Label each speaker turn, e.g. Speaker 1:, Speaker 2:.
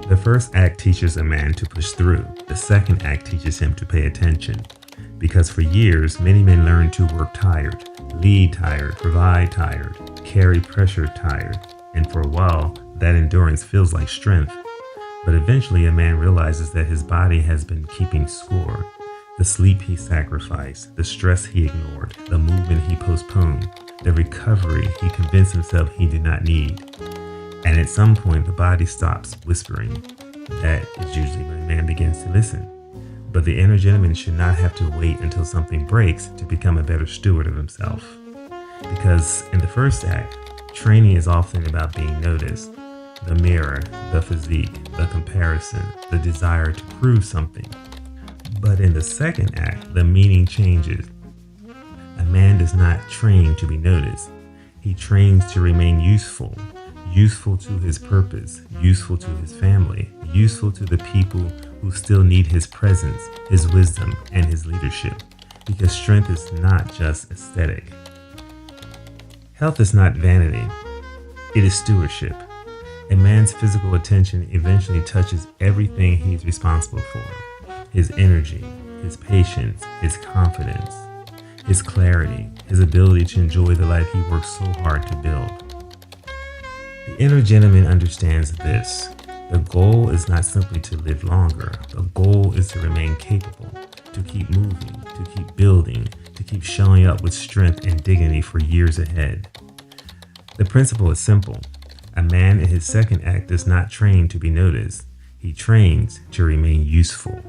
Speaker 1: The first act teaches a man to push through. The second act teaches him to pay attention. Because for years, many men learn to work tired, lead tired, provide tired, carry pressure tired, and for a while, that endurance feels like strength. But eventually, a man realizes that his body has been keeping score. The sleep he sacrificed, the stress he ignored, the movement he postponed, the recovery he convinced himself he did not need. And at some point, the body stops whispering. That is usually when a man begins to listen. But the inner gentleman should not have to wait until something breaks to become a better steward of himself. Because in the first act, training is often about being noticed. The mirror, the physique, the comparison, the desire to prove something. But in the second act, the meaning changes. A man does not train to be noticed. He trains to remain useful. Useful to his purpose, useful to his family, useful to the people who still need his presence, his wisdom, and his leadership. Because strength is not just aesthetic. Health is not vanity. It is stewardship. A man's physical attention eventually touches everything he is responsible for. His energy, his patience, his confidence, his clarity, his ability to enjoy the life he worked so hard to build. The inner gentleman understands this. The goal is not simply to live longer. The goal is to remain capable, to keep moving, to keep building, to keep showing up with strength and dignity for years ahead. The principle is simple. A man in his second act does not train to be noticed. He trains to remain useful.